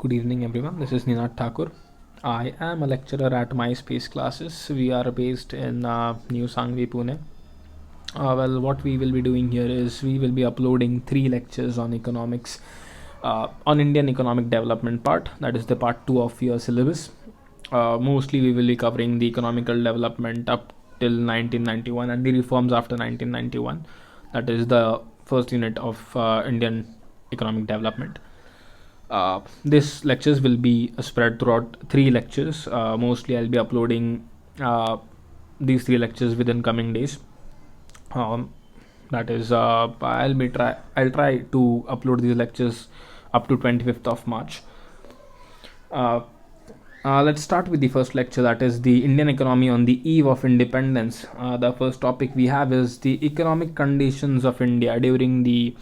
Good evening, everyone. This is Ninat Thakur. I am a lecturer at MySpace classes. We are based in New Sangvi, Pune. What we will be doing here is we will be uploading 3 lectures on economics, on Indian economic development part. That is the part 2 of your syllabus. Mostly, we will be covering the economical development up till 1991 and the reforms after 1991. That is the first unit of Indian economic development. This lectures will be spread throughout 3 lectures. Mostly, I'll be uploading these 3 lectures within coming days. That is, I'll try to upload these lectures up to 25th of March. Uh, let's start with the first lecture, that is the Indian economy on the eve of independence. The first topic we have is the economic conditions of India during the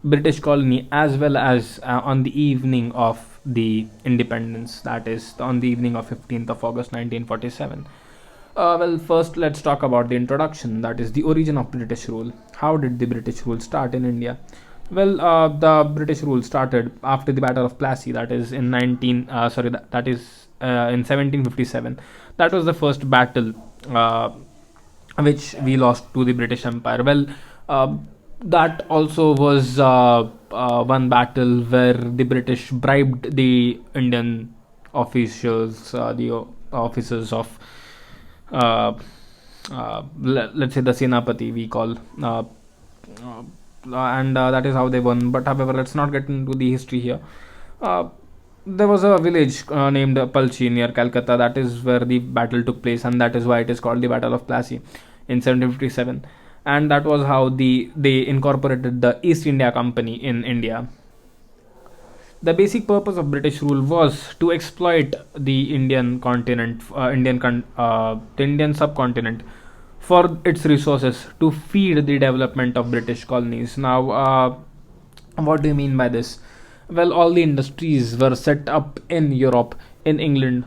British colony, as well as on the evening of the independence, that is on the evening of 15th of August 1947. First let's talk about the introduction, that is the origin of British rule. How did the British rule start in India? The British rule started after the Battle of Plassey, that is in 1757. That was the first battle which we lost to the British Empire. That also was one battle where the British bribed the Indian officials, the officers of, let's say, the Senapati, we call, and that is how they won. But however, let's not get into the history here. Uh, there was a village named Palchi near Calcutta. That is where the battle took place, and that is why it is called the Battle of Plassey in 1757. And that was how they incorporated the East India Company in India. The basic purpose of British rule was to exploit the Indian continent, the Indian subcontinent, for its resources to feed the development of British colonies. Now, what do you mean by this? All the industries were set up in Europe, in England,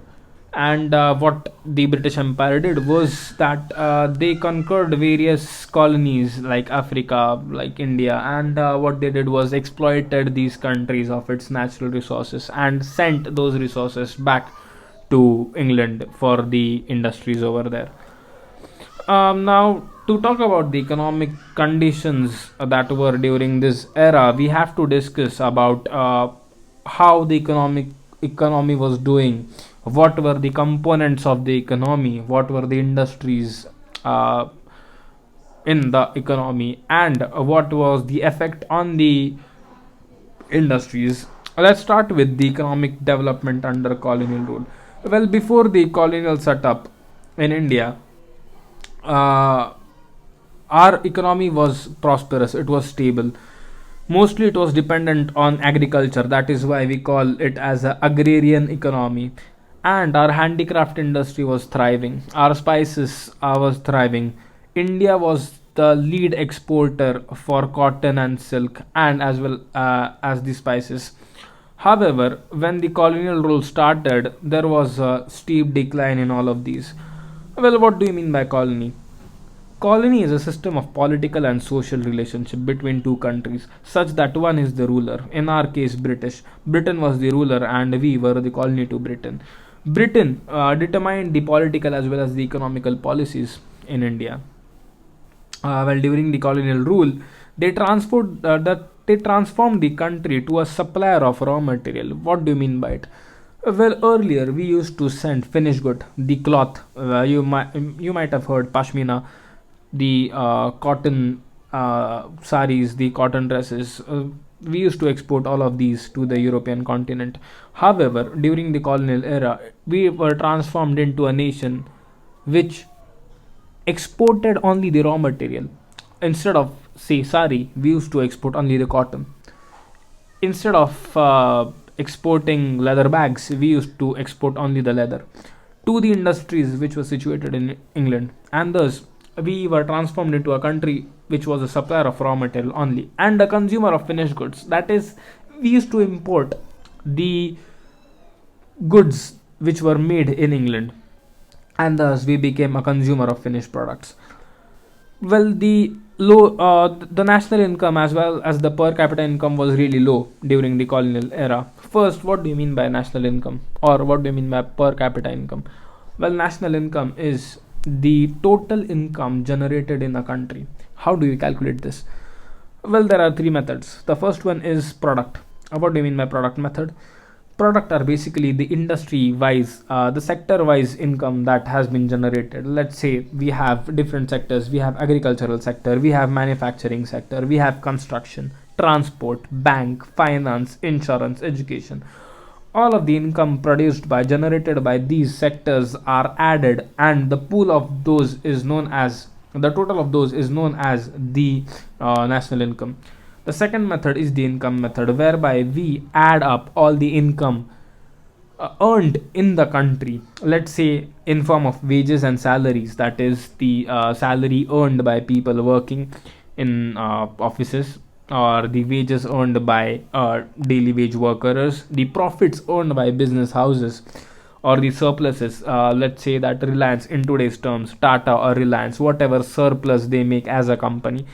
and what the British Empire did was that they conquered various colonies like Africa, like India, and what they did was exploited these countries of its natural resources and sent those resources back to England for the industries over there. Now, to talk about the economic conditions that were during this era, we have to discuss about how the economy was doing, what were the components of the economy, what were the industries uh, in the economy, and what was the effect on the industries. Let's start with the economic development under colonial rule. Before the colonial setup in India, uh, our economy was prosperous, it was stable. Mostly it was dependent on agriculture, that is why we call it as a agrarian economy. And our handicraft industry was thriving, our spices was thriving. India was the lead exporter for cotton and silk, and as well as the spices. However, when the colonial rule started, there was a steep decline in all of these. What do you mean by colony? Colony is a system of political and social relationship between two countries, such that one is the ruler. In our case, British. Britain was the ruler, and we were the colony to Britain. Britain determined the political as well as the economical policies in India. During the colonial rule, they transformed the country to a supplier of raw material. What do you mean by it? Earlier we used to send finished good, the cloth. You might have heard pashmina, the cotton saris, the cotton dresses. We used to export all of these to the European continent. However, during the colonial era, we were transformed into a nation which exported only the raw material. Instead of, say, sari, we used to export only the cotton. Instead of exporting leather bags, we used to export only the leather to the industries which were situated in England. And thus, we were transformed into a country which was a supplier of raw material only and a consumer of finished goods. That is, we used to import the goods which were made in England, and thus we became a consumer of finished products. Well, the national income as well as the per capita income was really low during the colonial era. First, what do you mean by national income, or what do you mean by per capita income? Well, national income is the total income generated in a country. How do you calculate this? Well, there are three methods. The first one is product. What do you mean by product method? Product are basically the industry wise, the sector wise income that has been generated. Let's say we have different sectors. We have agricultural sector, we have manufacturing sector, we have construction, transport, bank, finance, insurance, education. All of the income produced by generated by these sectors are added, and the pool of those is known as the total of those is known as the national income. The second method is the income method, whereby we add up all the income earned in the country, let's say in form of wages and salaries, that is the salary earned by people working in offices, or the wages earned by daily wage workers, the profits earned by business houses, or the surpluses, let's say that Reliance, in today's terms Tata or Reliance, whatever surplus they make as a company,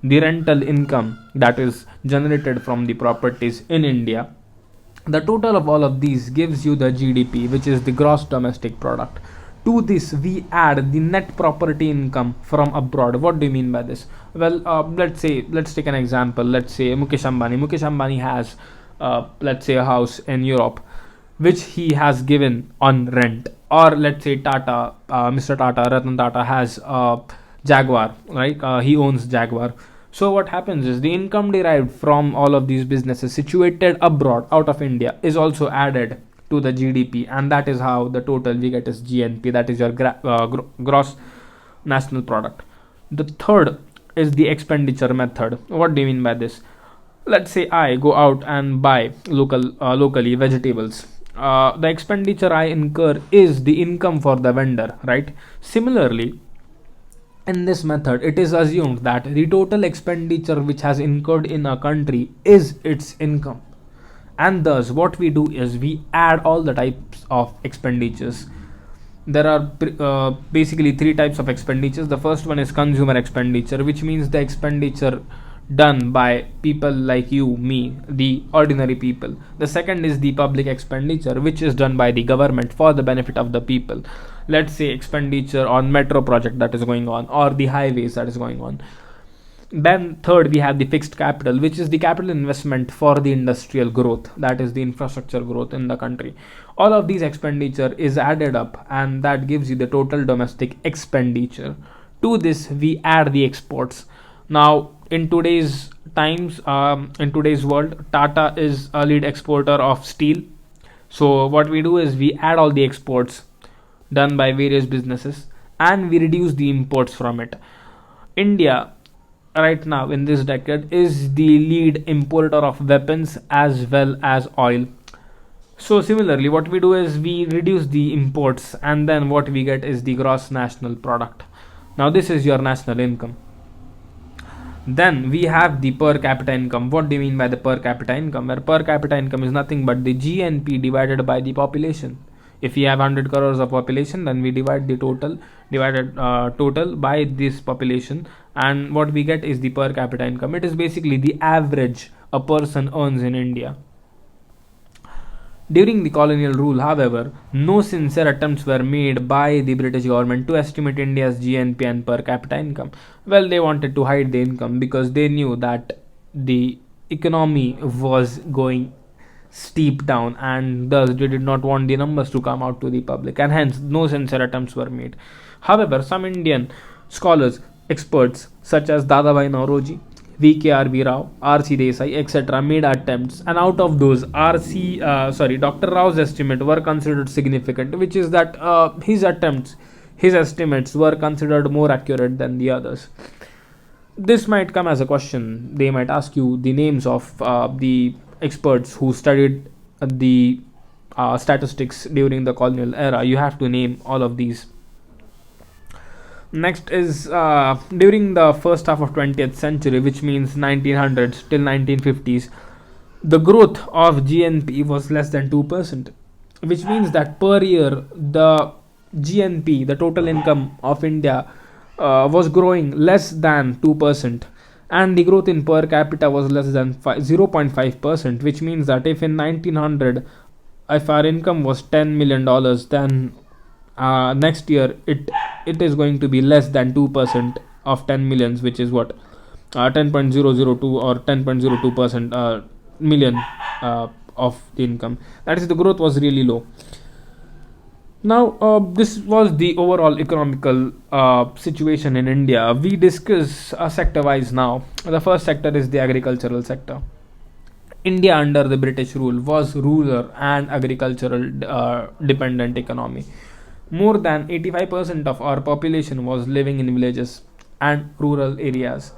the rental income that is generated from the properties in India. The total of all of these gives you the GDP, which is the gross domestic product. To this, we add the net property income from abroad. What do you mean by this? Well, let's take an example. Let's say Mukesh Ambani. Mukesh Ambani has, let's say, a house in Europe, which he has given on rent. Or let's say Tata, Mr. Tata, Ratan Tata has Jaguar, right? He owns Jaguar. So what happens is the income derived from all of these businesses situated abroad out of India is also added to the GDP, and that is how the total we get is GNP, that is your gross national product. The third is the expenditure method. What do you mean by this? Let's say I go out and buy locally vegetables. The expenditure I incur is the income for the vendor, right? Similarly, in this method, it is assumed that the total expenditure which has incurred in a country is its income, and thus what we do is we add all the types of expenditures. There are basically three types of expenditures. The first one is consumer expenditure, which means the expenditure done by people like you, me, the ordinary people. The second is the public expenditure, which is done by the government for the benefit of the people. Let's say expenditure on metro project that is going on, or the highways that is going on. Then third, we have the fixed capital, which is the capital investment for the industrial growth, that is the infrastructure growth in the country. All of these expenditure is added up, and that gives you the total domestic expenditure. To this, we add the exports. Now, in today's times, in today's world, Tata is a lead exporter of steel. So what we do is we add all the exports done by various businesses, and we reduce the imports from it. India right now in this decade is the lead importer of weapons as well as oil. So similarly, what we do is we reduce the imports, and then what we get is the gross national product. Now this is your national income. Then we have the per capita income. What do you mean by the per capita income? Where per capita income is nothing but the GNP divided by the population. If we have 100 crores of population, then we divide the total by this population, and what we get is the per capita income. It is basically the average a person earns in India. During the colonial rule, however, no sincere attempts were made by the British government to estimate India's GNP and per capita income. Well, they wanted to hide the income because they knew that the economy was going steep down, and thus they did not want the numbers to come out to the public, and hence no sincere attempts were made. However, some Indian scholars, experts such as Dadabhai Nauroji, VKRB Rao, RC Desai, etc., made attempts, and out of those, Dr. Rao's estimate were considered significant, which is that his estimates were considered more accurate than the others. This might come as a question. They might ask you the names of the experts who studied the statistics during the colonial era. You have to name all of these. Next is during the first half of 20th century, which means 1900s till 1950s, the growth of GNP was less than 2%, which means that per year the GNP, the total income of India, was growing less than 2%, and the growth in per capita was less than 0.5%, which means that if in 1900, if our income was $10 million, then next year it is going to be less than 2% of 10 millions, which is what, 10.002 or 10.02% million of the income. That is, the growth was really low. Now, this was the overall economical situation in India. We discuss sector wise now. The first sector is the agricultural sector. India under the British rule was rural and agricultural dependent economy. More than 85% of our population was living in villages and rural areas.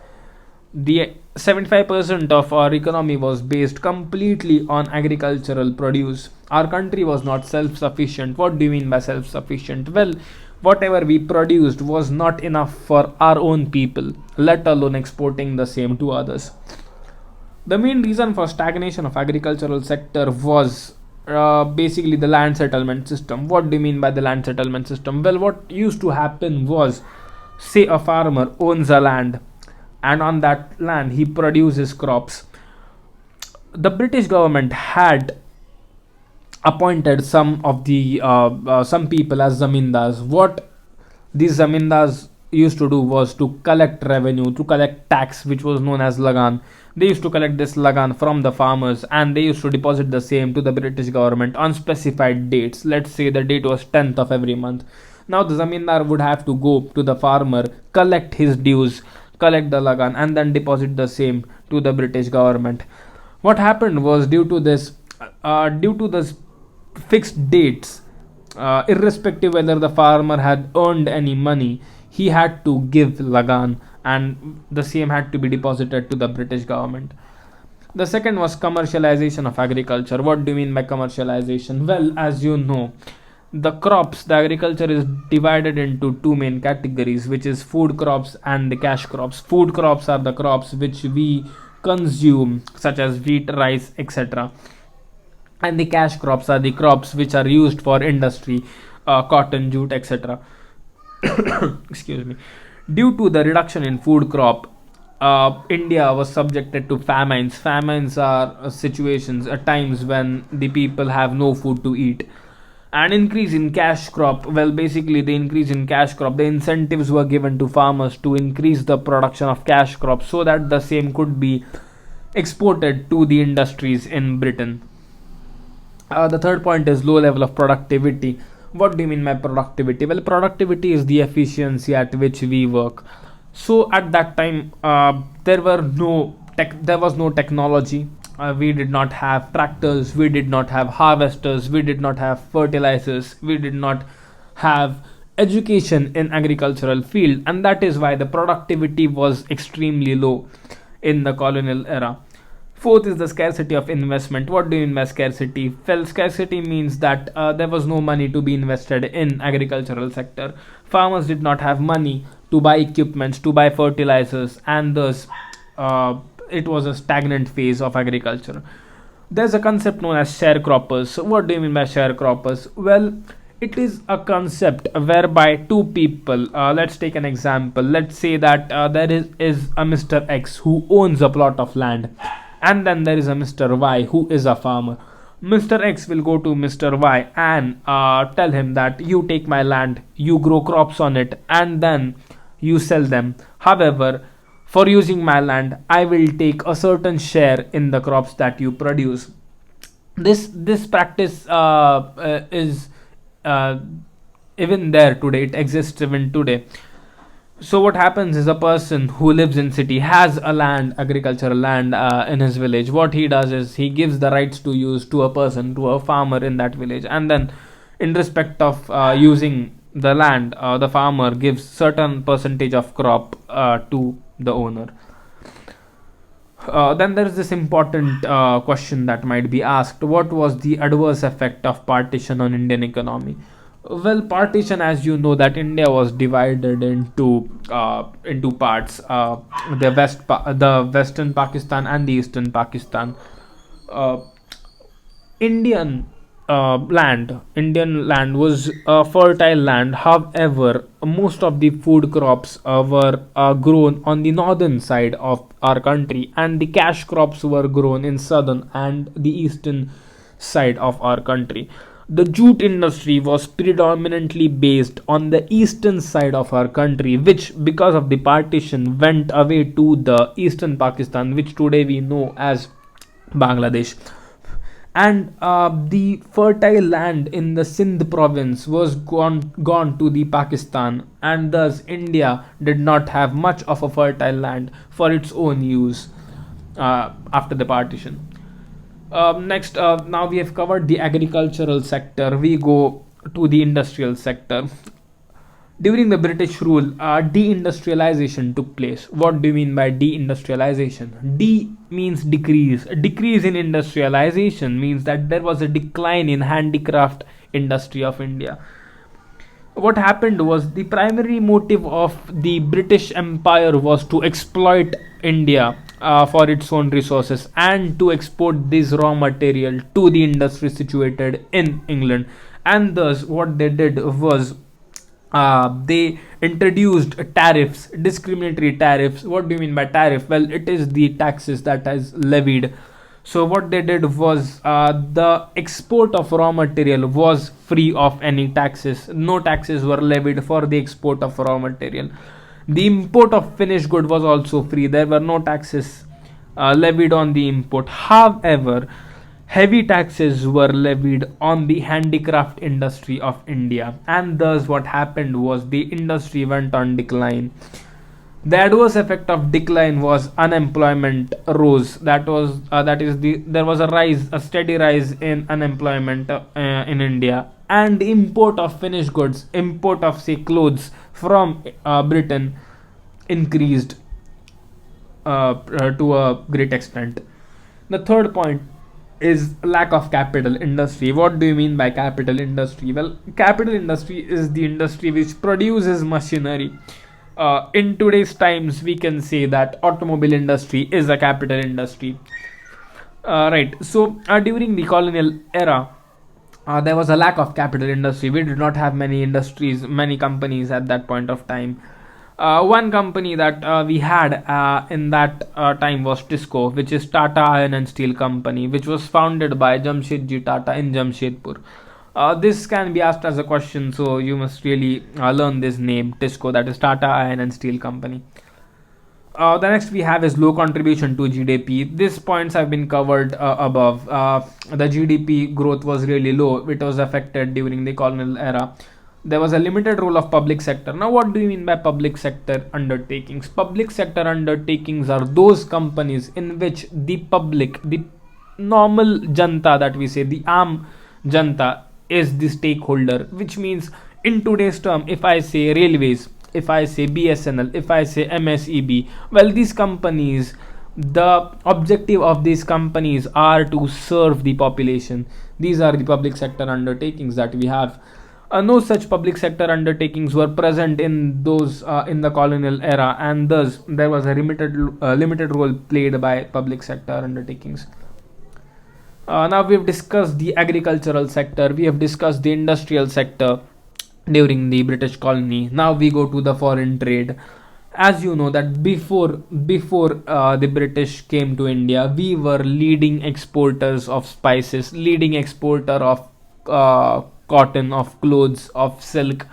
The 75% of our economy was based completely on agricultural produce. Our country was not self sufficient. What do you mean by self sufficient? Well, whatever we produced was not enough for our own people, let alone exporting the same to others. The main reason for stagnation of agricultural sector was basically the land settlement system. What do you mean by the land settlement system? Well, what used to happen was, say a farmer owns a land, and on that land he produces crops. The British government had appointed some people as zamindars. What these zamindars used to do was to collect revenue, to collect tax, which was known as lagan. They used to collect this lagan from the farmers, and they used to deposit the same to the British government on specified dates. Let's say the date was 10th of every month. Now the zamindar would have to go to the farmer, collect his dues, collect the lagan, and then deposit the same to the British government. What happened was, due to this fixed dates, irrespective whether the farmer had earned any money, he had to give lagan, and the same had to be deposited to the British government. The second was commercialization of agriculture. What do you mean by commercialization? Well, as you know, the agriculture is divided into two main categories, which is food crops and the cash crops. Food crops are the crops which we consume, such as wheat, rice, etc., and the cash crops are the crops which are used for industry, cotton, jute, etc. Excuse me. Due to the reduction in food crop, India was subjected to famines. Famines are situations at times when the people have no food to eat. An increase in cash crop, well, basically the increase in cash crop, the incentives were given to farmers to increase the production of cash crops so that the same could be exported to the industries in Britain. The third point is low level of productivity. What do you mean by productivity? Well, productivity is the efficiency at which we work. So at that time, there was no technology. We did not have tractors, we did not have harvesters, we did not have fertilizers, we did not have education in agricultural field, and that is why the productivity was extremely low in the colonial era. Fourth is the scarcity of investment. What do you mean by scarcity? Well, scarcity means that there was no money to be invested in agricultural sector. Farmers did not have money to buy equipments, to buy fertilizers, and thus it was a stagnant phase of agriculture. There's a concept known as sharecroppers. What do you mean by sharecroppers? Well, it is a concept whereby two people, let's take an example. Let's say that there is a Mr. X who owns a plot of land, and then there is a Mr. Y who is a farmer. Mr. X will go to Mr. Y and tell him that you take my land, you grow crops on it, and then you sell them. However, for using my land, I will take a certain share in the crops that you produce. This practice is uh, even there today. It exists even today. So what happens is, a person who lives in city has a land, agricultural land, in his village. What he does is he gives the rights to use to a person, to a farmer in that village, and then in respect of using the land, the farmer gives certain percentage of crop to the owner. Then there is this important question that might be asked: what was the adverse effect of partition on Indian economy? Well, partition, as you know, that India was divided into parts: the Western Pakistan and the Eastern Pakistan. Uh, Indian Indian land was a fertile land. However, most of the food crops were grown on the northern side of our country, and the cash crops were grown in southern and the eastern side of our country. The jute industry was predominantly based on the eastern side of our country, which, because of the partition, went away to the eastern Pakistan, which today we know as Bangladesh. And the fertile land in the Sindh province was gone to the Pakistan, and thus India did not have much of a fertile land for its own use after the partition. Next, now we have covered the agricultural sector. We go to the industrial sector. During the British rule, deindustrialization took place. What do you mean by deindustrialization? D means decrease. Decrease in industrialization means that there was a decline in handicraft industry of India. What happened was the primary motive of the British Empire was to exploit India for its own resources and to export this raw material to the industry situated in England. And thus, what they did was they introduced tariffs, discriminatory tariffs. What do you mean by tariff? Well, it is the taxes that is levied. So what they did was the export of raw material was free of any taxes. No taxes were levied for the export of raw material. The import of finished good was also free. There were no taxes levied on the import. However, heavy taxes were levied on the handicraft industry of India, and thus what happened was the industry went on decline. The adverse effect of decline was unemployment rose. There was a steady rise in unemployment in India, and the import of finished goods, import of say clothes from Britain increased to a great extent. The third point is lack of capital industry. What do you mean by capital industry? Well, capital industry is the industry which produces machinery. In today's times, we can say that automobile industry is a capital industry. Right. So during the colonial era, there was a lack of capital industry. We did not have many industries, many companies at that point of time. One company that we had in that time was Tisco, which is Tata Iron and Steel Company, which was founded by Jamshedji Tata in Jamshedpur. This can be asked as a question, so you must really learn this name, Tisco, that is Tata Iron and Steel Company. The next we have is low contribution to GDP. These points have been covered above. The GDP growth was really low. It was affected during the colonial era. There was a limited role of public sector. Now, what do you mean by public sector undertakings? Public sector undertakings are those companies in which the public, the normal janta, that we say, the aam janta, is the stakeholder, which means in today's term, if I say railways, if I say BSNL, if I say MSEB, well, these companies, the objective of these companies are to serve the population. These are the public sector undertakings that we have. No such public sector undertakings were present in those in the colonial era, and thus there was a limited role played by public sector undertakings. Now we have discussed the agricultural sector, we have discussed the industrial sector during the British colony. Now we go to the foreign trade. As you know that before the British came to India, we were leading exporters of spices, leading exporter of cotton, of clothes, of silk.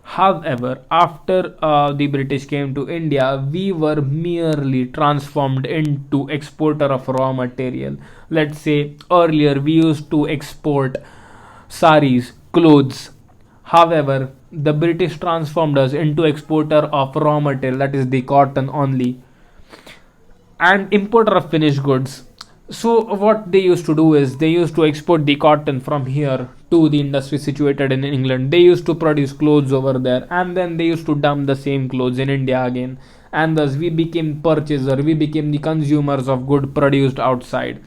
However, after the British came to India, we were merely transformed into exporter of raw material. Let's say earlier we used to export saris, clothes. However, the British transformed us into exporter of raw material, that is the cotton only, and importer of finished goods. So what they used to do is they used to export the cotton from here to the industry situated in England. They used to produce clothes over there, and then they used to dump the same clothes in India again, and thus we became purchaser, we became the consumers of good produced outside.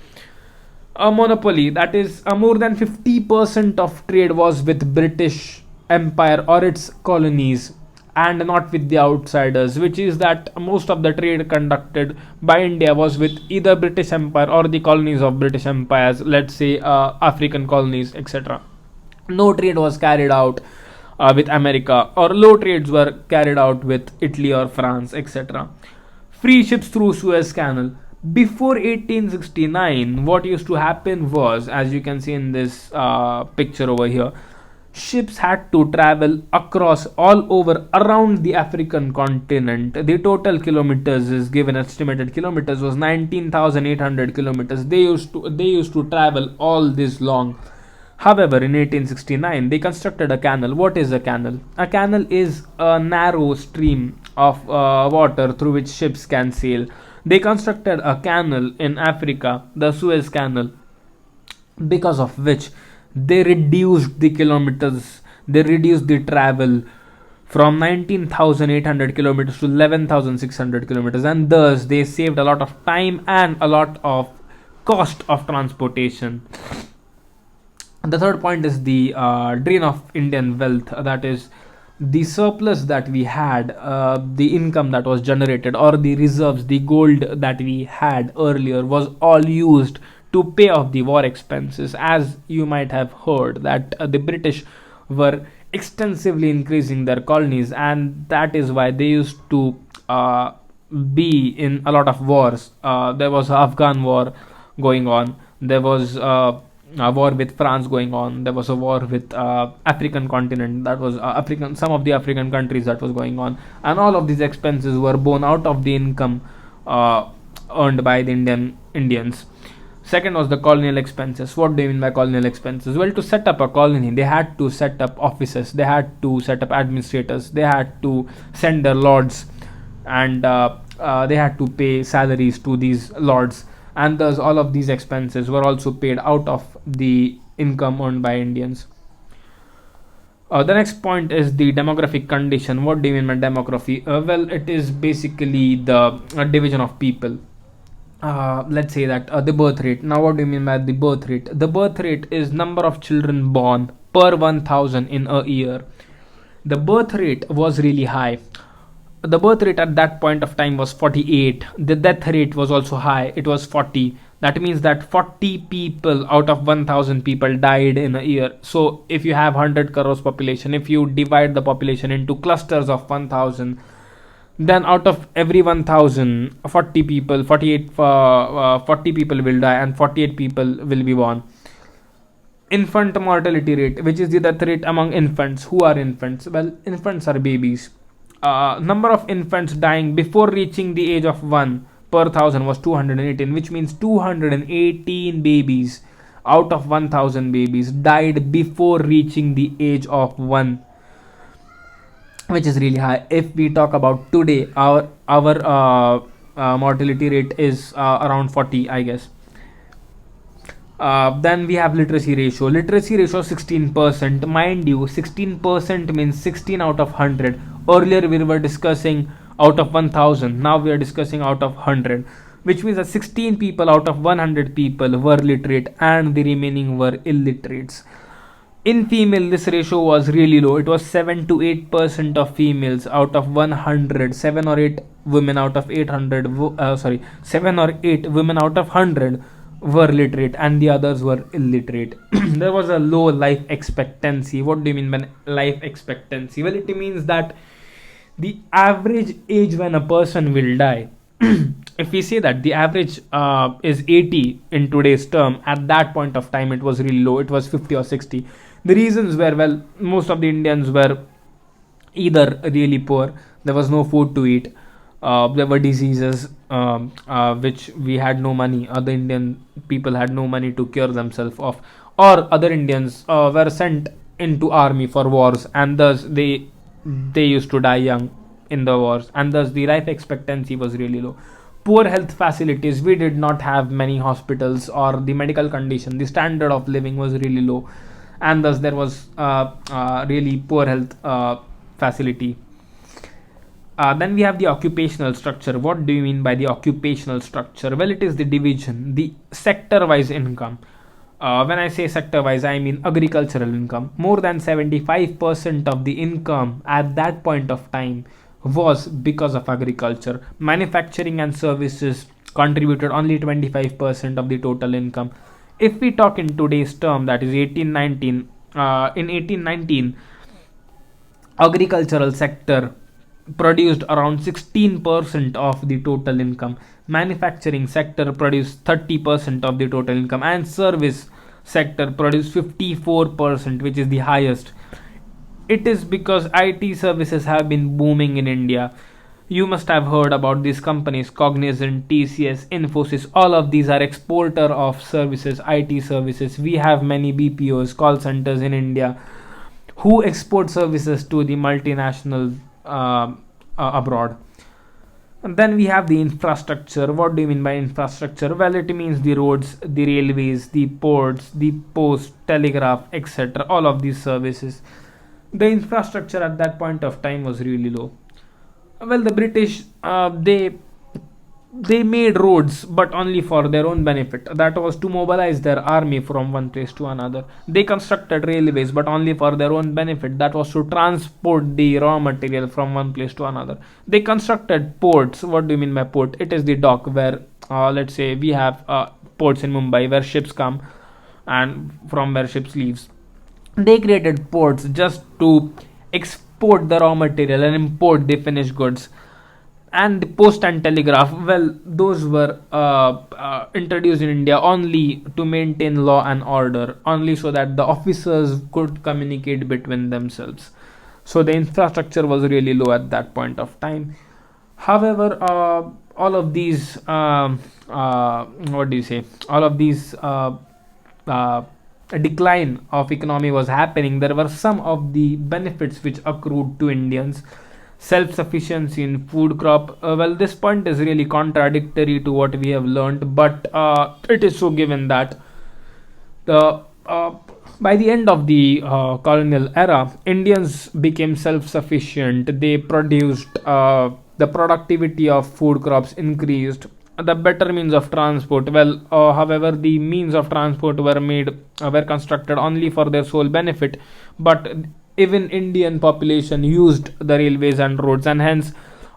A monopoly, that is more than 50% of trade was with British Empire or its colonies, and not with the outsiders, which is that most of the trade conducted by India was with either British Empire or the colonies of British empires, let's say African colonies, etc. No trade was carried out with America, or low trades were carried out with Italy or France, etc. Free ships through Suez Canal. Before 1869, what used to happen was, as you can see in this picture over here, ships had to travel across all over around the African continent. The total kilometers is given, estimated kilometers was 19,800 kilometers. They used to travel all this long. However, in 1869, they constructed a canal. What is a canal? A canal is a narrow stream of water through which ships can sail. They constructed a canal in Africa, the Suez Canal, because of which they reduced the kilometers, they reduced the travel from 19,800 kilometers to 11,600 kilometers, and thus they saved a lot of time and a lot of cost of transportation. The third point is the drain of Indian wealth, that is the surplus that we had, the income that was generated, or the reserves, the gold that we had earlier was all used to pay off the war expenses. As you might have heard, that the British were extensively increasing their colonies, and that is why they used to be in a lot of wars. There was Afghan war going on, there was a war with France going on, there was a war with African continent, that was African, some of the African countries that was going on, and all of these expenses were borne out of the income earned by the Indians. Second was the colonial expenses. What do you mean by colonial expenses? Well, to set up a colony, they had to set up offices, they had to set up administrators, they had to send their lords, and they had to pay salaries to these lords, and thus all of these expenses were also paid out of the income earned by Indians. The next point is the demographic condition. What do you mean by demography? Well, it is basically the division of people. Let's say that the birth rate. Now, what do you mean by the birth rate? The birth rate is number of children born per 1,000 in a year. The birth rate was really high. The birth rate at that point of time was 48. The death rate was also high, it was 40. That means that 40 people out of 1,000 people died in a year. So if you have 100 crores population, if you divide the population into clusters of 1,000, then out of every 1,000, 40 people, 40 people will die and 48 people will be born. Infant mortality rate, which is the death rate among infants. Who are infants? Well, infants are babies. Number of infants dying before reaching the age of 1 per 1,000 was 218, which means 218 babies out of 1,000 babies died before reaching the age of 1, which is really high. If we talk about today, our mortality rate is around 40, I guess. Then we have literacy ratio. Literacy ratio 16%. Mind you, 16% means 16 out of 100. Earlier we were discussing out of 1,000. Now we are discussing out of 100, which means that 16 people out of 100 people were literate and the remaining were illiterates. In female, this ratio was really low. It was 7 to 8% of females out of 100. 7 or 8 women out of 800. 7 or 8 women out of 100 were literate and the others were illiterate. There was a low life expectancy. What do you mean by life expectancy? Well, it means that the average age when a person will die, if we say that the average is 80 in today's term, at that point of time it was really low. It was 50 or 60. The reasons were, well, most of the Indians were either really poor, there was no food to eat, there were diseases which we had no money, other Indian people had no money to cure themselves of, or other Indians were sent into army for wars, and thus they used to die young in the wars, and thus the life expectancy was really low. Poor health facilities, we did not have many hospitals, or the medical condition, the standard of living was really low, and thus there was really poor health facility. Then we have the occupational structure. What do you mean by the occupational structure? Well, it is the division, the sector wise income. When I say sector wise, I mean agricultural income. More than 75% of the income at that point of time was because of agriculture. Manufacturing and services contributed only 25% of the total income. If we talk in today's term, that is 1819, in 1819, agricultural sector produced around 16% of the total income, manufacturing sector produced 30% of the total income, and service sector produced 54%, which is the highest. It is because IT services have been booming in India. You must have heard about these companies: Cognizant, TCS, Infosys. All of these are exporter of services, IT services. We have many BPOs, call centers in India, who export services to the multinational abroad. And then we have the infrastructure. What do you mean by infrastructure? Well, it means the roads, the railways, the ports, the post, telegraph, etc. All of these services. The infrastructure at that point of time was really low. Well, the British, they made roads, but only for their own benefit. That was to mobilize their army from one place to another. They constructed railways, but only for their own benefit. That was to transport the raw material from one place to another. They constructed ports. What do you mean by port? It is the dock where, let's say, we have ports in Mumbai where ships come and from where ships leaves. They created ports just to export the raw material and import the finished goods. And the post and telegraph, well, those were introduced in India only to maintain law and order, only so that the officers could communicate between themselves. So the infrastructure was really low at that point of time. However, all of these what do you say all of these a decline of economy was happening. There were some of the benefits which accrued to Indians: self-sufficiency in food crop. Well, this point is really contradictory to what we have learned, but it is so given that the by the end of the colonial era, Indians became self-sufficient. They produced, the productivity of food crops increased, the better means of transport. Well, however, the means of transport were constructed only for their sole benefit, but even Indian population used the railways and roads, and hence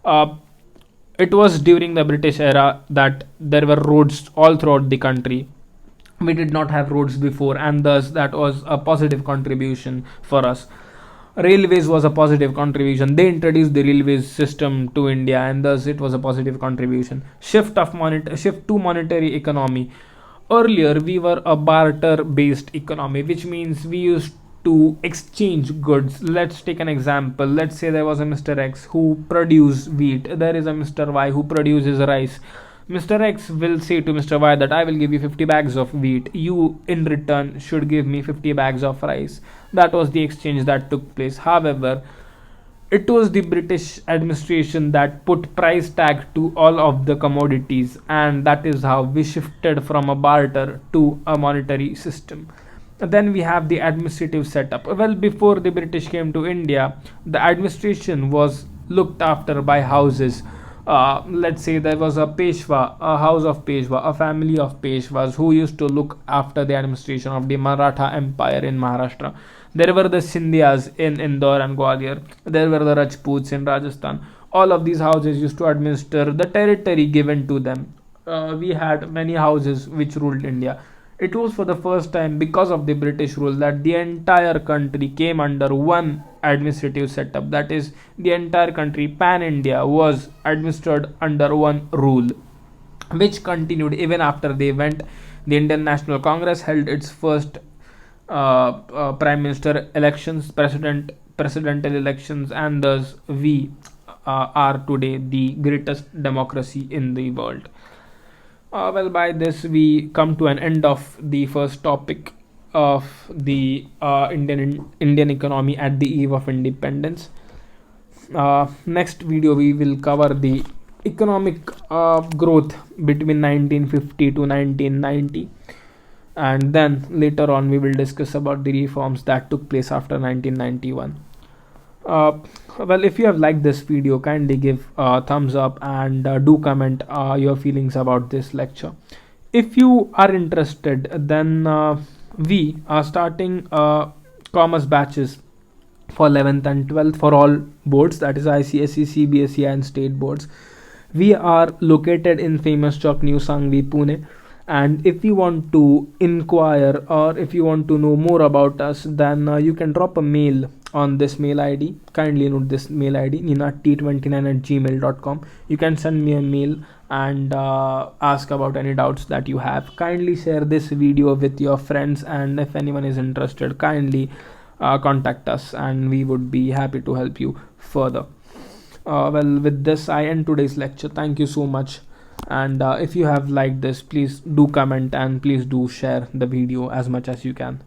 it was during the British era that there were roads all throughout the country. We did not have roads before, and thus that was a positive contribution for us. Railways was a positive contribution. They introduced the railways system to India, and thus it was a positive contribution. Shift to monetary economy. Earlier we were a barter based economy, which means we used to exchange goods. Let's take an example. Let's say there was a Mr. X who produces wheat. There is a Mr. Y who produces rice. Mr. X will say to Mr. Y that I will give you 50 bags of wheat. You, in return, should give me 50 bags of rice. That was the exchange that took place. However, it was the British administration that put price tag to all of the commodities, and that is how we shifted from a barter to a monetary system. Then we have the administrative setup. Well, before the British came to India, the administration was looked after by houses. Let's say there was a Peshwa, a house of Peshwa, a family of Peshwas who used to look after the administration of the Maratha Empire in Maharashtra. There were the Scindias in Indore and Gwalior. There were the Rajputs in Rajasthan. All of these houses used to administer the territory given to them. We had many houses which ruled India. It was for the first time, because of the British rule, that the entire country came under one administrative setup. That is, the entire country, pan India, was administered under one rule, which continued even after they went. The Indian National Congress held its first prime minister elections, presidential elections, and thus we are today the greatest democracy in the world. Well, by this we come to an end of the first topic of the Indian economy at the eve of independence. Next video we will cover the economic growth between 1950 to 1990, and then later on we will discuss about the reforms that took place after 1991. Well, if you have liked this video, kindly give a thumbs up, and do comment your feelings about this lecture. If you are interested, then we are starting commerce batches for 11th and 12th for all boards, that is ICSE, CBSE and state boards. We are located in famous Chowk, New Sangli, Pune. And if you want to inquire or if you want to know more about us, then you can drop a mail on this mail ID. Kindly note this mail ID, ninat29@gmail.com. You can send me a mail and ask about any doubts that you have. Kindly share this video with your friends, and if anyone is interested, kindly contact us and we would be happy to help you further. Well, with this, I end today's lecture. Thank you so much. And if you have liked this, please do comment and please do share the video as much as you can.